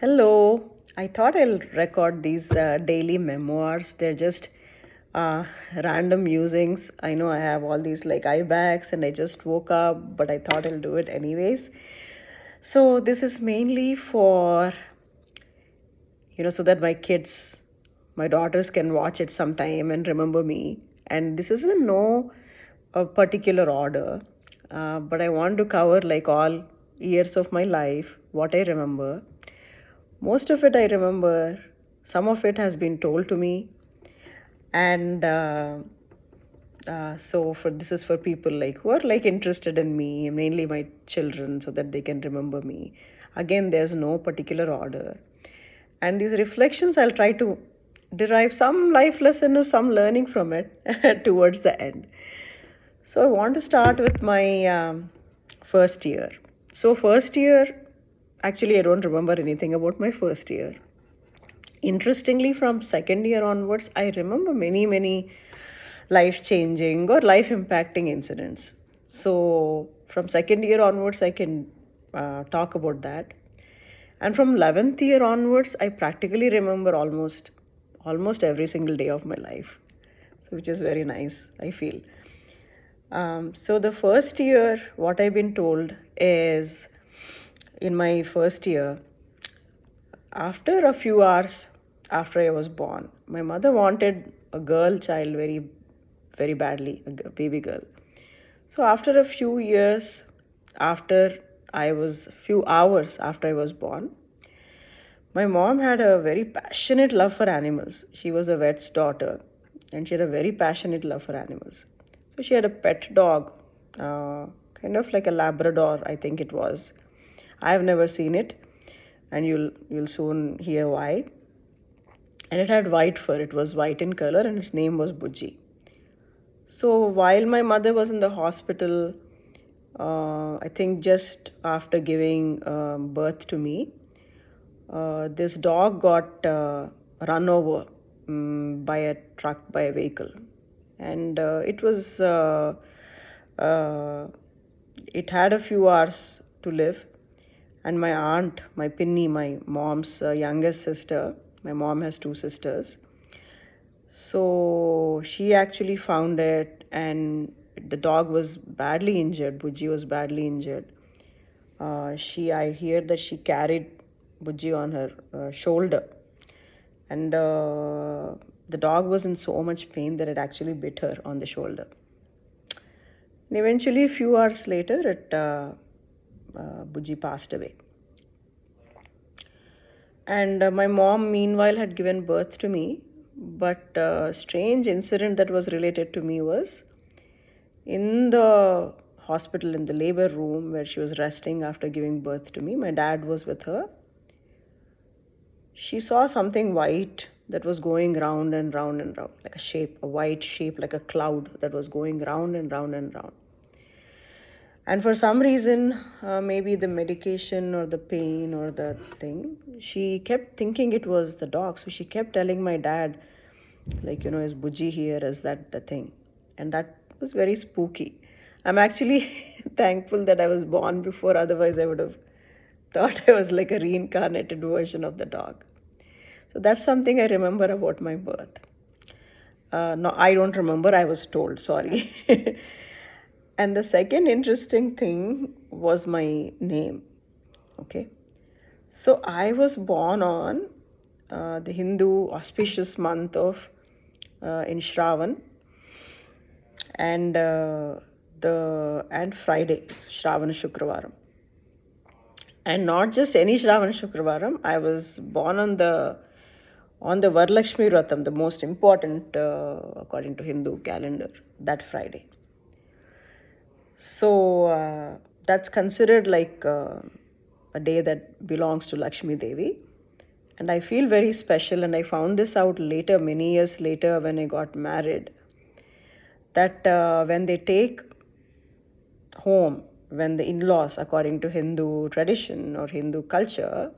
Hello. I thought I'll record these daily memoirs. They're just random musings. I know I have all these like eye bags and I just woke up, but I thought I'll do it anyways. So this is mainly for, so that my kids, my daughters can watch it sometime and remember me. And this is in no particular order, but I want to cover like all years of my life, what I remember. Most of it I remember, some of it has been told to me, and so for this is for people like who are like interested in me, mainly my children, so that they can remember me. Again, there's no particular order, and these reflections I'll try to derive some life lesson or some learning from it towards the end. So I want to start with my first year. So first year, actually, I don't remember anything about my first year. Interestingly, from second year onwards, I remember many life changing or life impacting incidents. So from second year onwards, I can talk about that. And from 11th year onwards, I practically remember almost every single day of my life. So which is very nice, I feel. So the first year, what I've been told is in my first year, after a few hours after I was born, my mother wanted a girl child very badly, a baby girl. So after a few years, few hours after I was born, my mom had a very passionate love for animals. She was a vet's daughter and she had a very passionate love for animals. So she had a pet dog, kind of like a Labrador, I think it was. I have never seen it, and you'll soon hear why. And it had white fur. It was white in color, and its name was Budgie. So while my mother was in the hospital, I think just after giving birth to me, this dog got run over by a truck, by a vehicle. And it had a few hours to live. And my aunt, my Pinny, my mom's youngest sister, my mom has two sisters. So she actually found it, and the dog was badly injured. Budgie was badly injured. I hear that she carried Budgie on her shoulder, and the dog was in so much pain that it actually bit her on the shoulder. And eventually, a few hours later, Budgie passed away. And my mom, meanwhile, had given birth to me. But a strange incident that was related to me was in the hospital, in the labor room where she was resting after giving birth to me. My dad was with her. She saw something white that was going round and round and round, like a white shape, like a cloud that was going round and round and round. And for some reason, maybe the medication or the pain or the thing, she kept thinking it was the dog. So she kept telling my dad, like, is Budgie here? Is that the thing? And that was very spooky. I'm actually thankful that I was born before, otherwise, I would have thought I was like a reincarnated version of the dog. So that's something I remember about my birth. No, I don't remember, I was told, sorry. And the second interesting thing was my name. Okay. So I was born on the Hindu auspicious month of in Shravan, and Friday, so Shravana Shukravaram. And not just any Shravana Shukravaram, I was born on the Varalakshmi Vratam, the most important according to Hindu calendar, that Friday. So that's considered like a day that belongs to Lakshmi Devi. And I feel very special, and I found this out later, many years later, when I got married, that when they take home, when the in-laws, according to Hindu tradition or Hindu culture,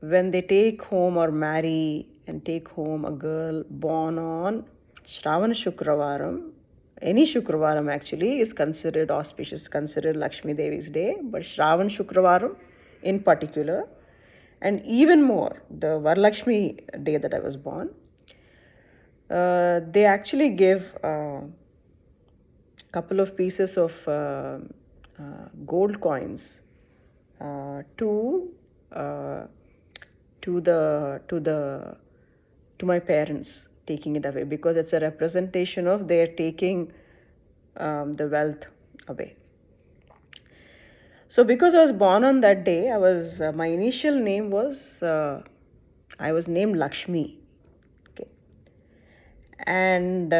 when they take home or marry and take home a girl born on Shravana Shukravaram, any Shukravaram actually is considered auspicious, considered Lakshmi Devi's day, but Shravan Shukravaram in particular And even more, the Varalakshmi day that I was born, they actually gave a couple of pieces of gold coins to uh, to my parents, taking it away, because it's a representation of their taking the wealth away. So because I was born on that day, I was my initial name was I was named Lakshmi. Okay. And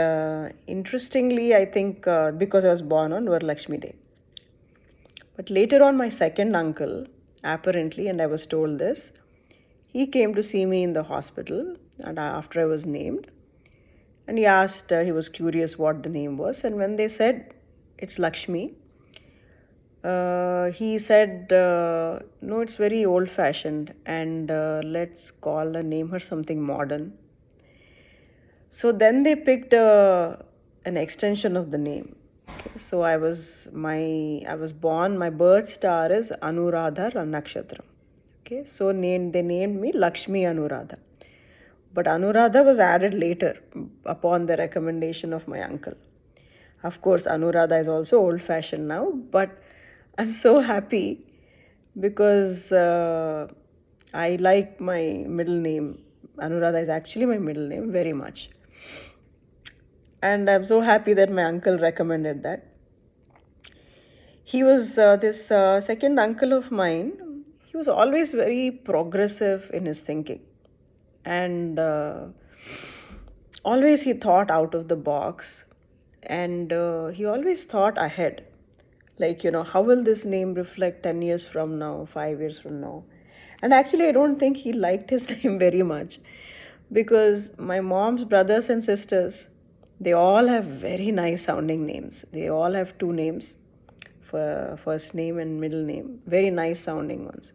interestingly, I think because I was born on Varalakshmi Day. But later on, my second uncle, apparently, and I was told this, he came to see me in the hospital, and after I was named, and he asked, he was curious what the name was, and when they said it's Lakshmi, he said, no, it's very old fashioned, and let's name her something modern. So then they picked an extension of the name. Okay, so I was born. My birth star is Anuradha Nakshatra. Okay, so they named me Lakshmi Anuradha. But Anuradha was added later upon the recommendation of my uncle. Of course, Anuradha is also old fashioned now, but I'm so happy because I like my middle name. Anuradha is actually my middle name very much. And I'm so happy that my uncle recommended that. He was this second uncle of mine. He was always very progressive in his thinking, and always he thought out of the box, and he always thought ahead. Like, how will this name reflect 10 years from now, 5 years from now? And actually, I don't think he liked his name very much, because my mom's brothers and sisters, they all have very nice sounding names. They all have two names, for first name and middle name, very nice sounding ones.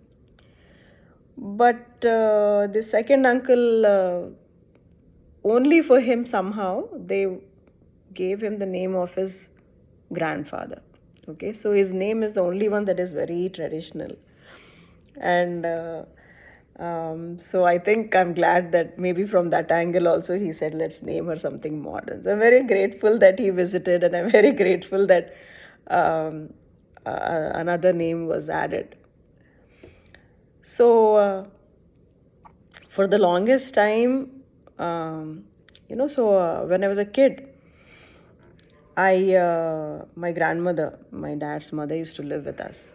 But the second uncle, only for him somehow, they gave him the name of his grandfather. Okay, so his name is the only one that is very traditional. And so I think I'm glad that maybe from that angle also he said, let's name her something modern. So I'm very grateful that he visited, and I'm very grateful that another name was added. So for the longest time, when I was a kid, my grandmother, my dad's mother, used to live with us.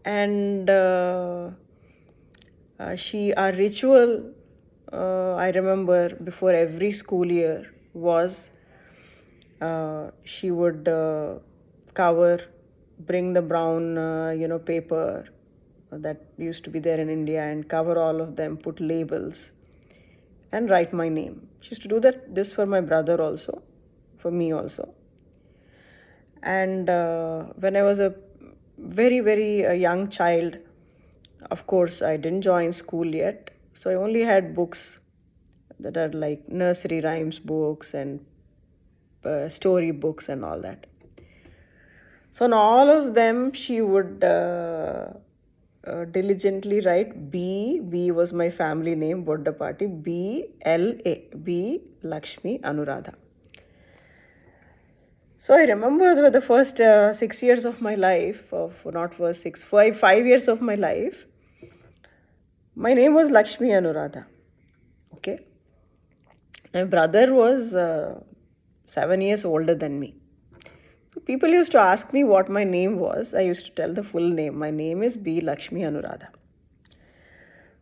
And our ritual, I remember before every school year was, she would bring the brown, paper that used to be there in India, and cover all of them, put labels, and write my name. She used to do this for my brother also, for me also. And when I was a very, very young child, of course, I didn't join school yet. So I only had books that are like nursery rhymes books and story books and all that. So in all of them, she would diligently write B. B was my family name, Boddapati. B, L, A. B, Lakshmi Anuradha. So I remember the first 6 years of my life, not first 5 years of my life, my name was Lakshmi Anuradha. Okay. My brother was 7 years older than me. So people used to ask me what my name was. I used to tell the full name. My name is B. Lakshmi Anuradha.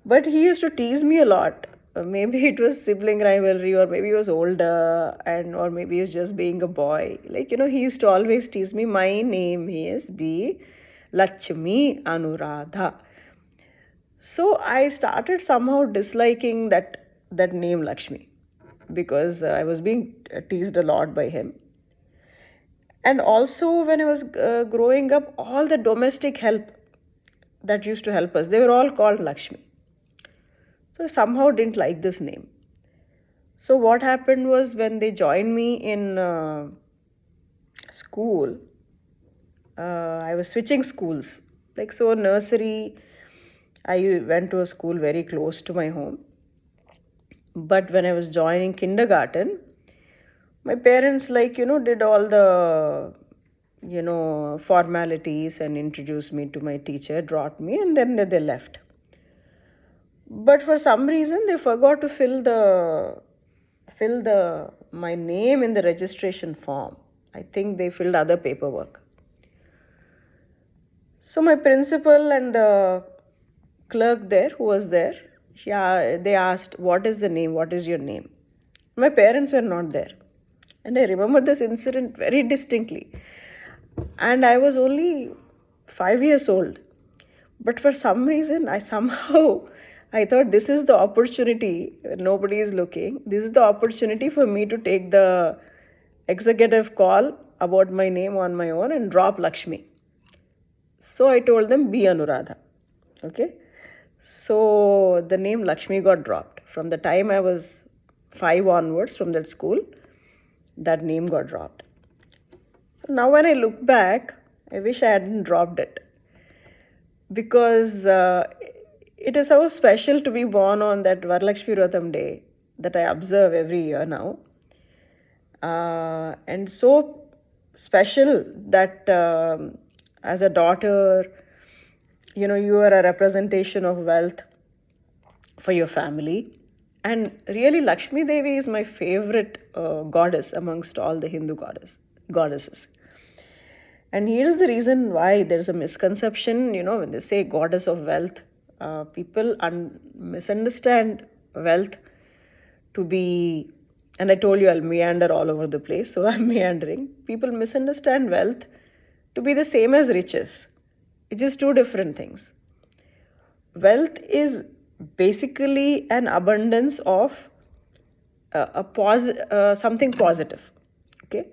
But he used to tease me a lot. Maybe it was sibling rivalry, or maybe he was older, or maybe he was just being a boy. He used to always tease me. My name is B. Lakshmi Anuradha. So I started somehow disliking that name Lakshmi, because I was being teased a lot by him. And also, when I was growing up, all the domestic help that used to help us, they were all called Lakshmi. So I somehow didn't like this name. So what happened was, when they joined me in school, I was switching schools. Nursery, I went to a school very close to my home. But when I was joining kindergarten, my parents, did all the, formalities and introduced me to my teacher, brought me, and then they left. But for some reason, they forgot to fill the my name in the registration form. I think they filled other paperwork. So my principal and the clerk there who was there, they asked, "What is the name? What is your name?" My parents were not there. And I remember this incident very distinctly. And I was only 5 years old. But for some reason, I thought this is the opportunity. Nobody is looking. This is the opportunity for me to take the executive call about my name on my own and drop Lakshmi. So I told them, be Anuradha. Okay. So the name Lakshmi got dropped. From the time I was 5 onwards from that school, that name got dropped. So now when I look back, I wish I hadn't dropped it, because it is so special to be born on that Varalakshmi Vratam day that I observe every year now. And so special that as a daughter, you are a representation of wealth for your family. And really, Lakshmi Devi is my favorite goddess amongst all the Hindu goddesses. And here's the reason why there's a misconception, when they say goddess of wealth, people misunderstand wealth to be, and I told you I'll meander all over the place, so I'm meandering. People misunderstand wealth to be the same as riches, which is two different things. Wealth is basically an abundance of something positive. Okay,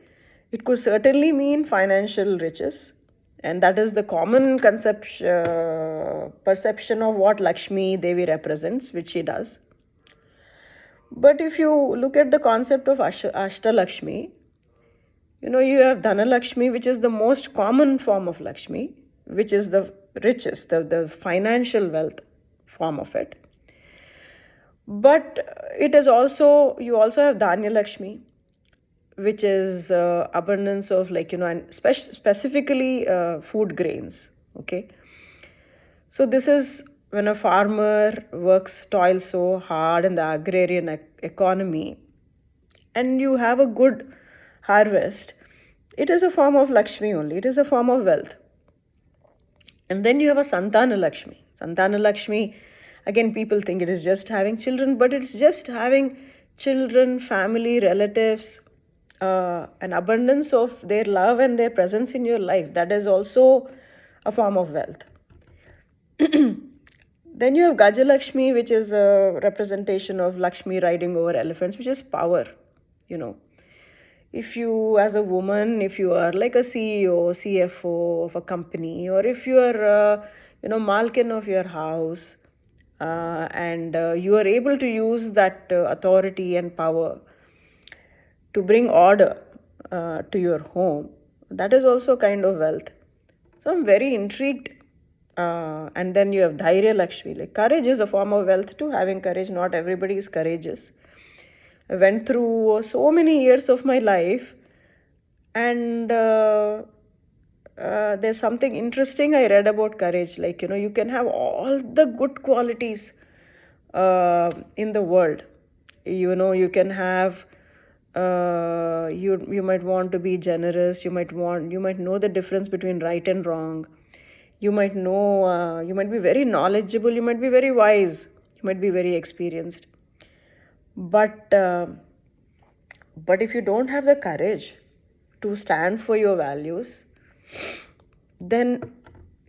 it could certainly mean financial riches, and that is the common perception of what Lakshmi Devi represents, which she does. But if you look at the concept of Ashtalakshmi, you have Dhanalakshmi, which is the most common form of Lakshmi, which is the richest, the financial wealth form of it. But it is also, you also have Dhanya Lakshmi, which is abundance of and specifically food grains. Okay. So this is when a farmer toils so hard in the agrarian economy, and you have a good harvest. It is a form of Lakshmi only. It is a form of wealth. And then you have a Santana Lakshmi. Santana Lakshmi, again, people think it is just having children, but it's just having children, family, relatives, an abundance of their love and their presence in your life. That is also a form of wealth. Then you have Gajalakshmi, which is a representation of Lakshmi riding over elephants, which is power. If you, as a woman, if you are like a CEO, CFO of a company, or if you are, Malkin of your house, and you are able to use that authority and power to bring order to your home, that is also kind of wealth. So I'm very intrigued. And then you have Dhairya Lakshmi. Like courage is a form of wealth too. Having courage, not everybody is courageous. I went through so many years of my life, and there's something interesting I read about courage. Like, you can have all the good qualities in the world. You can have, you might want to be generous. You might know the difference between right and wrong. You might know, you might be very knowledgeable. You might be very wise. You might be very experienced. But if you don't have the courage to stand for your values, then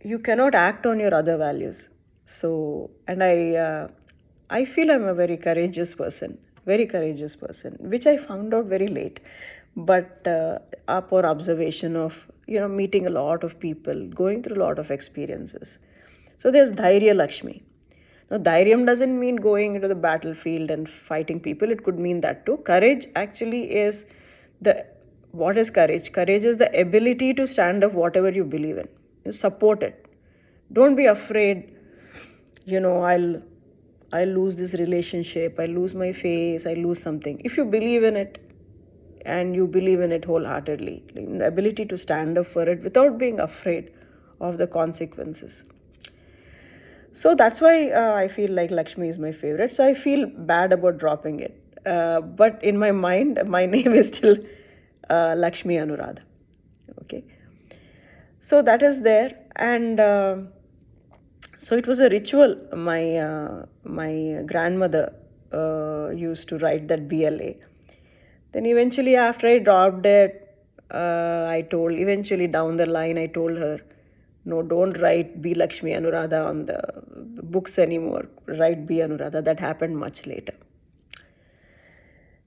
you cannot act on your other values. So, and I feel I'm a very courageous person, which I found out very late. But upon observation of, meeting a lot of people, going through a lot of experiences. So there's Dhairya Lakshmi. Now, Dhairyam doesn't mean going into the battlefield and fighting people. It could mean that too. Courage actually is what is courage? Courage is the ability to stand up whatever you believe in. You support it. Don't be afraid I'll lose this relationship, I lose my face, I lose something. If you believe in it and you believe in it wholeheartedly, the ability to stand up for it without being afraid of the consequences. So that's why I feel like Lakshmi is my favorite. So I feel bad about dropping it. But in my mind, my name is still Lakshmi Anuradha. Okay. So that is there. And so it was a ritual. My grandmother used to write that BLA. Then eventually, after I dropped it, eventually down the line, I told her, no, don't write B. Lakshmi Anuradha on the books anymore. Write B. Anuradha. That happened much later.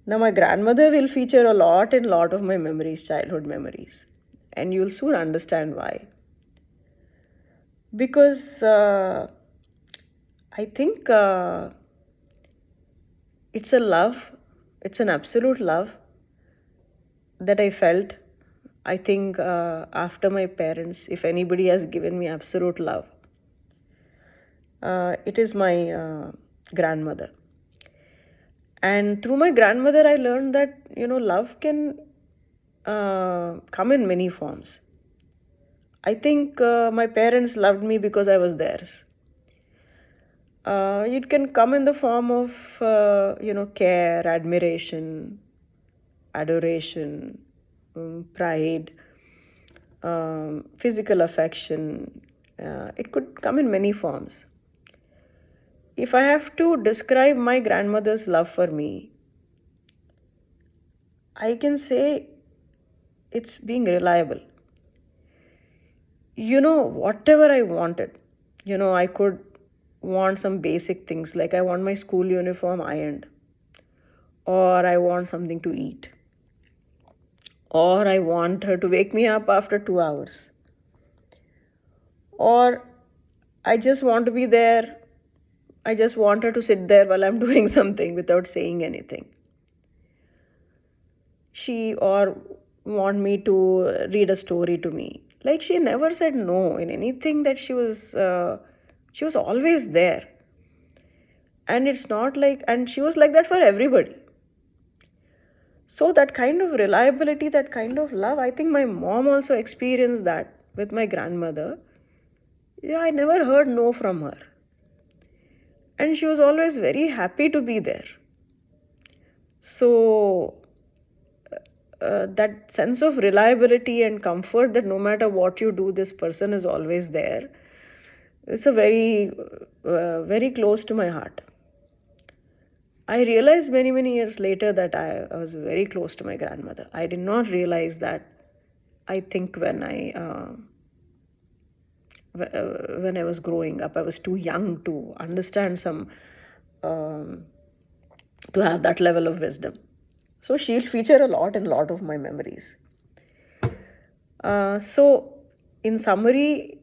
Now, my grandmother will feature a lot in a lot of my memories, childhood memories. And you'll soon understand why. Because I think it's a love, it's an absolute love that I felt. I think after my parents, if anybody has given me absolute love, it is my grandmother. And through my grandmother, I learned that, love can come in many forms. I think my parents loved me because I was theirs. It can come in the form of, care, admiration, adoration, pride, physical affection. It could come in many forms. If I have to describe my grandmother's love for me, I can say it's being reliable. Whatever I wanted, I could want some basic things like I want my school uniform ironed, or I want something to eat, or I want her to wake me up after 2 hours, or I just want to be there. I just want her to sit there while I'm doing something without saying anything. She or want me to read a story to me. Like she never said no in anything that she was always there. And it's not like, and she was like that for everybody. So that kind of reliability, that kind of love, I think my mom also experienced that with my grandmother. Yeah, I never heard no from her. And she was always very happy to be there. So that sense of reliability and comfort that no matter what you do, this person is always there. It's a very close to my heart. I realized many, many years later that I was very close to my grandmother. I did not realize that, I think, when I was growing up. I was too young to understand um, to have that level of wisdom. So she'll feature a lot in a lot of my memories. So in summary,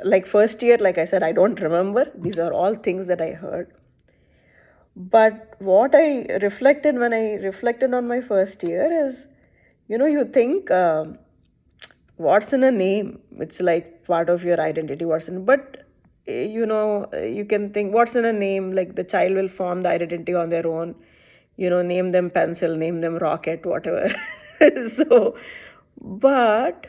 like first year, like I said, I don't remember. These are all things that I heard. But what I reflected when I reflected on my first year is, you think what's in a name? It's like part of your identity. But you can think what's in a name? Like the child will form the identity on their own. Name them pencil, name them rocket, whatever. So, but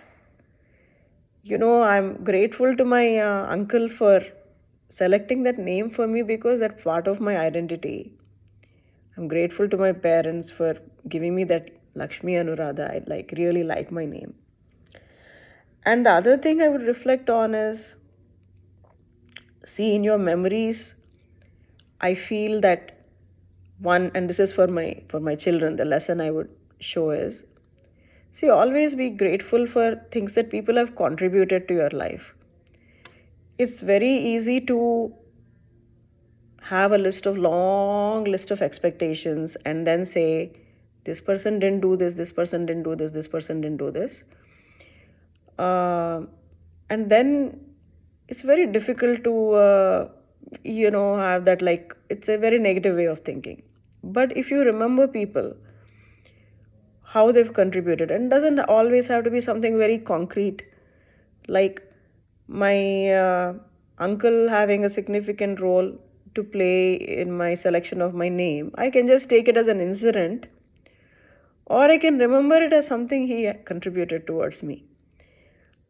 I'm grateful to my uncle for selecting that name for me because that's part of my identity. I'm grateful to my parents for giving me that Lakshmi Anuradha. I really like my name. And the other thing I would reflect on is, see, in your memories, I feel that one, and this is for my children, the lesson I would show is, see, always be grateful for things that people have contributed to your life. It's very easy to have a long list of expectations and then say, this person didn't do this person didn't do this person didn't do this. And then it's very difficult to, have that, like, it's a very negative way of thinking. But if you remember people, how they've contributed, and doesn't always have to be something very concrete. Like my uncle having a significant role to play in my selection of my name, I can just take it as an incident, or I can remember it as something he contributed towards me.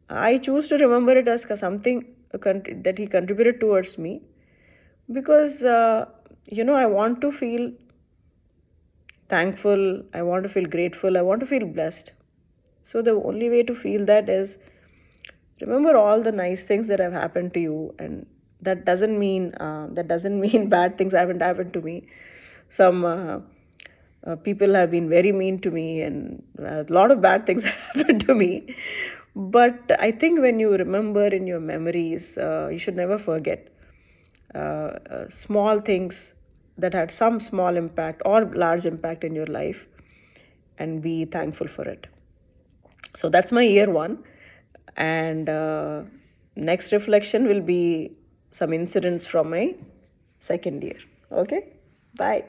I choose to remember it as something that he contributed towards me because, I want to feel thankful, I want to feel grateful, I want to feel blessed. So the only way to feel that is remember all the nice things that have happened to you, and that doesn't mean bad things haven't happened to me. Some people have been very mean to me, and a lot of bad things have happened to me. But I think when you remember in your memories, you should never forget small things that had some small impact or large impact in your life, and be thankful for it. So that's my year one. And next reflection will be some incidents from my second year. Okay? Bye.